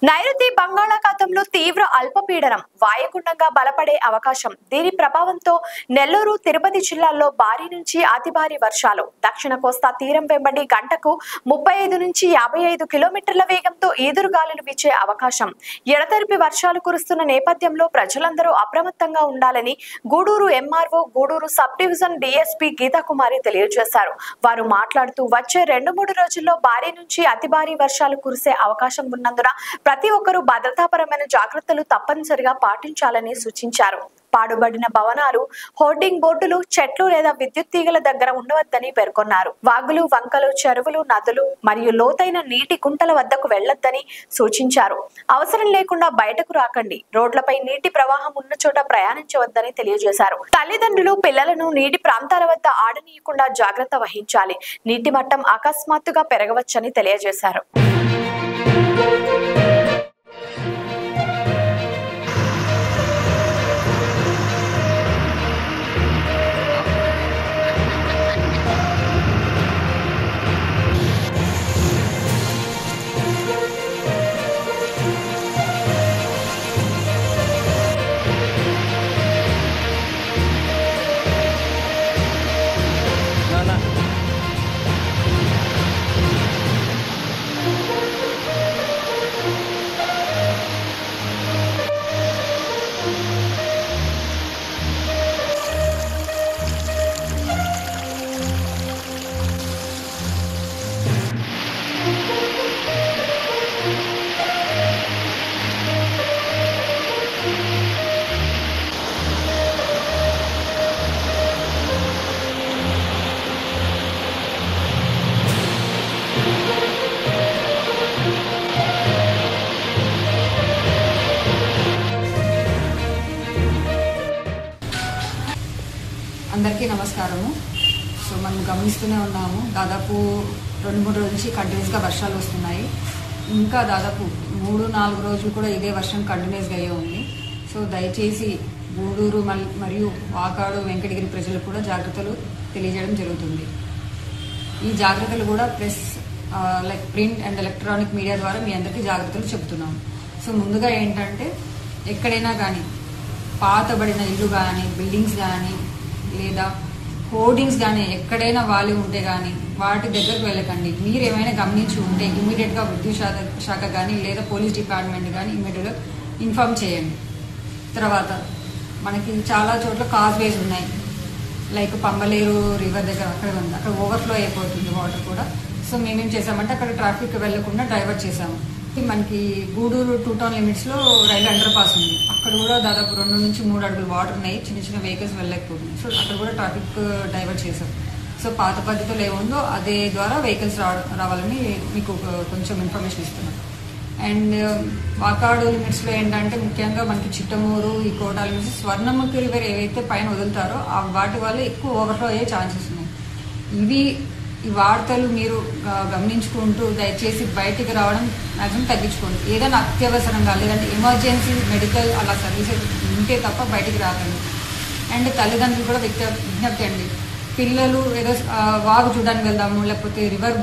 నైరుతి బంగాళాఖాతంలో తీవ్ర అల్పపీడనం వాయుగుండంగా బలపడే అవకాశం. దీని ప్రభావంతో నెల్లూరు, తిరుపతి జిల్లాల్లో భారీ నుంచి అతి భారీ వర్షాలు. దక్షిణ కోస్తా తీరం వెంబడి గంటకు 35 నుంచి 55 కిలోమీటర్ల వేగంతో ఈదురుగాలులు వీచే అవకాశం. ఎడతెరిపి వర్షాలు కురుస్తున్న నేపథ్యంలో ప్రజలందరూ అప్రమత్తంగా ఉండాలని Gudur MRO, Gudur sub division DSP Geethakumari తెలియజేశారు. వారు మాట్లాడుతూ వచ్చే 2-3 రోజుల్లో భారీ నుంచి అతి భారీ వర్షాలు కురిసే అవకాశం ఉన్నందున ప్రతి ఒక్కరూ భద్రతాపరమైన జాగ్రత్తలు తప్పనిసరిగా పాటించాలని సూచించారు. పాడుబడిన భవనాలు, హోర్డింగ్ బోర్డులు, చెట్లు లేదా విద్యుత్ తీగల దగ్గర ఉండవద్దని పేర్కొన్నారు. వాగులు, వంకలు, చెరువులు, నదులు మరియు లోతైన నీటి గుంటల వద్దకు వెళ్లొద్దని సూచించారు. అవసరం లేకుండా బయటకు రాకండి. రోడ్లపై నీటి ప్రవాహం ఉన్న చోట ప్రయాణించవద్దని తెలియజేశారు. తల్లిదండ్రులు పిల్లలను నీటి ప్రాంతాల వద్ద ఆడనీయకుండా జాగ్రత్త వహించాలి. నీటి మట్టం అకస్మాత్తుగా పెరగవచ్చని తెలియజేశారు. అందరికీ నమస్కారము. సో మనం గమనిస్తూనే ఉన్నాము, దాదాపు 2-3 రోజుల నుంచి కంటిన్యూస్గా వర్షాలు వస్తున్నాయి. ఇంకా దాదాపు 3-4 రోజులు కూడా ఇదే వర్షం కంటిన్యూస్గా అయ్యే ఉంది. సో దయచేసి గూడూరు మరియు వాకాడు, వెంకటగిరి ప్రజలకు కూడా జాగ్రత్తలు తెలియజేయడం జరుగుతుంది. ఈ జాగ్రత్తలు కూడా press like print and electronic media ద్వారా మీ అందరికీ జాగ్రత్తలు చెప్తున్నాము. సో ముందుగా ఏంటంటే, ఎక్కడైనా కానీ పాతబడిన ఇల్లు కానీ, బిల్డింగ్స్ కానీ, లేదా హోర్డింగ్స్ కానీ ఎక్కడైనా వాలి ఉంటే కానీ వాటి దగ్గరకు వెళ్ళకండి. మీరు ఏమైనా గమనించి ఉంటే ఇమీడియట్గా విద్యుత్ శాఖ కానీ లేదా పోలీస్ డిపార్ట్మెంట్ కానీ ఇమీడియట్గా ఇన్ఫార్మ్ చేయండి. తర్వాత మనకి చాలా చోట్ల కాజ్వేస్ ఉన్నాయి, లైక్ పంబలేరు రివర్ దగ్గర అక్కడ ఉంది, అక్కడ ఓవర్ఫ్లో అయిపోతుంది వాటర్ కూడా. సో మేమేం చేసామంటే అక్కడ ట్రాఫిక్ వెళ్లకుండా డైవర్ట్ చేసాము. మనకి గూడూరు 2 టౌన్ లిమిట్స్లో రైల్వే అండర్ పాస్ ఉంది, అక్కడ కూడా దాదాపు 2 నుంచి 3 అడుగులు వాటర్ ఉన్నాయి, చిన్న చిన్న వెహికల్స్ వెళ్ళలేకపోతుంది. సో అక్కడ కూడా ట్రాఫిక్ డైవర్ట్ చేశాం. సో పాత పద్ధతిలో ఏముందో అదే ద్వారా వెహికల్స్ రావాలని మీకు కొంచెం ఇన్ఫర్మేషన్ ఇస్తున్నాం. అండ్ వాకాడు లిమిట్స్లో ఏంటంటే ముఖ్యంగా మనకి చిట్టమూరు, ఈ కోటా లిమిట్స్, స్వర్ణముఖి రివర్ ఏవైతే పైన వదులుతారో వాటి వల్ల ఎక్కువ ఓవర్ఫ్లో అయ్యే ఛాన్సెస్ ఉన్నాయి. ఈ వార్తలు మీరు గమనించుకుంటూ దయచేసి బయటికి రావడం మ్యాక్సిమం తగ్గించుకోండి. ఏదైనా అత్యవసరంగా లేదంటే ఎమర్జెన్సీ మెడికల్ అలా సర్వీసెస్ ఉంటే తప్ప బయటికి రాకండి. అండ్ తల్లిదండ్రులు కూడా విజ్ఞప్తి అండి, పిల్లలు ఏదో వాగు చూడడానికి వెళ్దాము, లేకపోతే రివర్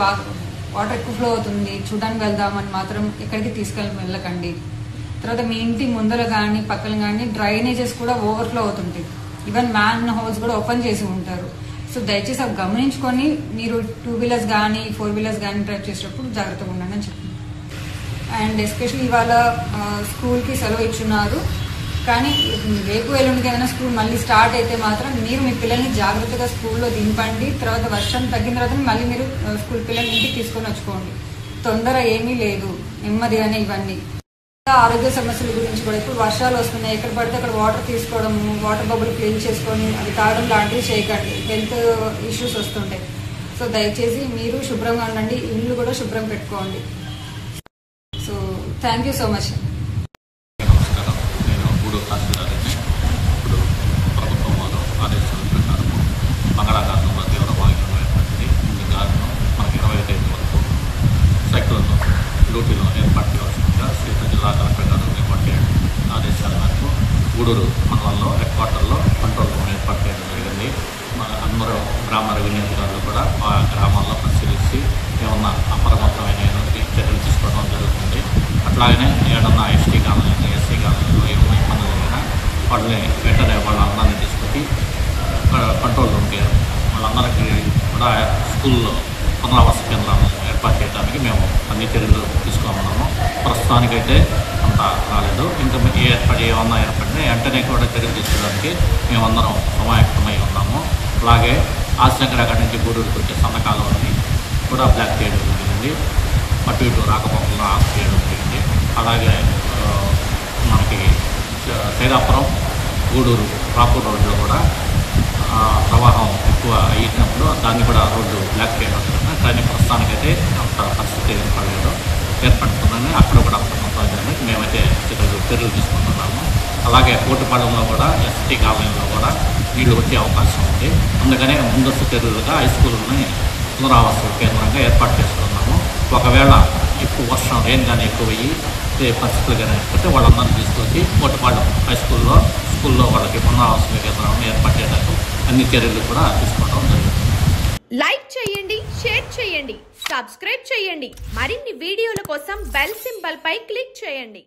వాటర్ ఎక్కువ ఫ్లో అవుతుంది చూడడానికి వెళ్దామని మాత్రం ఎక్కడికి వెళ్ళకండి. తర్వాత మీ ఇంటి ముందర కానీ పక్కన కానీ డ్రైనేజెస్ కూడా ఓవర్ఫ్లో అవుతుంటాయి, ఈవెన్ మ్యాన్ హోల్స్ కూడా ఓపెన్ చేసి ఉంటారు. సో దయచేసి అవి గమనించుకొని మీరు 2 వీలర్స్ కానీ 4 వీలర్స్ కానీ డ్రైవ్ చేసేటప్పుడు జాగ్రత్తగా ఉండండి అని చెప్తున్నాను. అండ్ ఎస్పెషల్లీ ఇవాళ స్కూల్కి సెలవు ఇచ్చున్నారు, కానీ రేపు ఎల్లుండికి ఏదైనా స్కూల్ మళ్ళీ స్టార్ట్ అయితే మాత్రం మీరు మీ పిల్లల్ని జాగ్రత్తగా స్కూల్లో దింపండి. తర్వాత వర్షం తగ్గిన తర్వాత మళ్ళీ మీరు స్కూల్ పిల్లల్ని ఇంటికి తీసుకొని వచ్చుకోండి. తొందర ఏమీ లేదు, నెమ్మదిగానే ఇవన్నీ. ఆరోగ్య సమస్యల గురించి కూడా ఇప్పుడు వర్షాలు వస్తున్నాయి, ఎక్కడ పడితే అక్కడ వాటర్ తీసుకోవడం, వాటర్ బబుల్ క్లీన్ చేసుకొని అవి తాగడం లాంటివి చేయకండి, హెల్త్ ఇష్యూస్ వస్తుంటాయి. సో దయచేసి మీరు శుభ్రంగా ఉండండి, ఇల్లు కూడా శుభ్రం పెట్టుకోండి. So thank you so much. బంగాళాఖాతంలో తీవ్ర వాయువ్యమైనటువంటి మనకి 25 వరకు సైక్లోన్ డ్యూటీలో ఏర్పాటు చేయవలసిందిగా శ్రీకాకుళం జిల్లా కలెక్టర్ గారు ఏర్పాటు ఆదేశాల మేరకు గూడూరు మండలంలో హెడ్ క్వార్టర్లో కంట్రోల్ రూమ్ ఏర్పాటు చేయడం జరిగింది. అందరూ గ్రామ రెవెన్యూ అధికారులు కూడా ఆ గ్రామాల్లో పరిశీలించి ఏమన్నా అప్రమత్తమైన చర్యలు తీసుకోవడం జరుగుతుంది. అట్లాగనే ఏదన్నా ఎస్టీ కాలనీ ఎస్సీ కాలనీలో ఏమైనా ఇబ్బందులు జరిగినా వాళ్ళని వెంటనే వాళ్ళందరినీ తీసుకొచ్చి కంట్రోల్ రూమ్కి వాళ్ళందరికీ కూడా స్కూల్లో పునరావాస కేంద్రాలను ఏర్పాటు చేయడానికి మేము అన్ని చర్యలు తీసుకోమన్నాము. ప్రస్తుతానికైతే అంత రాలేదు. ఇంకా ఏమన్నా ఏర్పడినా వెంటనే కూడా చర్యలు తీసుకోవడానికి మేమందరం సమాయత్తమై ఉన్నాము. అలాగే ఆశంకర అక్కడి నుంచి గూడూరుకి వచ్చే సన్నకాలని కూడా బ్లాక్ చేయడం జరిగింది. అటు ఇటు రాకపోకలను ఆఫ్ చేయడం జరిగింది. అలాగే మనకి సైదాపురం గూడూరు రాపూర్ రోడ్లో కూడా ప్రవాహం ఎక్కువ అయినప్పుడు దాన్ని కూడా రోడ్డు బ్లాక్ చేయడం జరుగుతుంది. కానీ ప్రస్తుతానికైతే అంత పరిస్థితి ఏర్పడుతుందని అక్కడ కూడా అప్రమత్తానికి మేమైతే చర్యలు తీసుకుంటున్నాము. అలాగే కోటిపాలెంలో కూడా ఎస్టీ కాలనీలో కూడా నీళ్లు వచ్చే అవకాశం ఉంది. అందుకనే ముందస్తు చర్యలుగా హై స్కూల్ని పునరావాస కేంద్రంగా ఏర్పాటు చేసుకున్నాము. ఒకవేళ ఎక్కువ వర్షం రెయిన్ కానీ ఎక్కువ అయ్యి పరిస్థితులు కానీ ఏర్పడితే వాళ్ళందరినీ తీసుకొచ్చి కోటిపాలెం హై స్కూల్లో వాళ్ళకి పునరావాస కేంద్రాలను ఏర్పాటు చేయడానికి అన్ని చర్యలు కూడా తీసుకోవడం జరుగుతుంది. లైక్ చేయండి, షేర్ చేయండి, సబ్స్క్రైబ్ చేయండి. మరిన్ని వీడియోల కోసం బెల్ సింబల్ పై క్లిక్ చేయండి.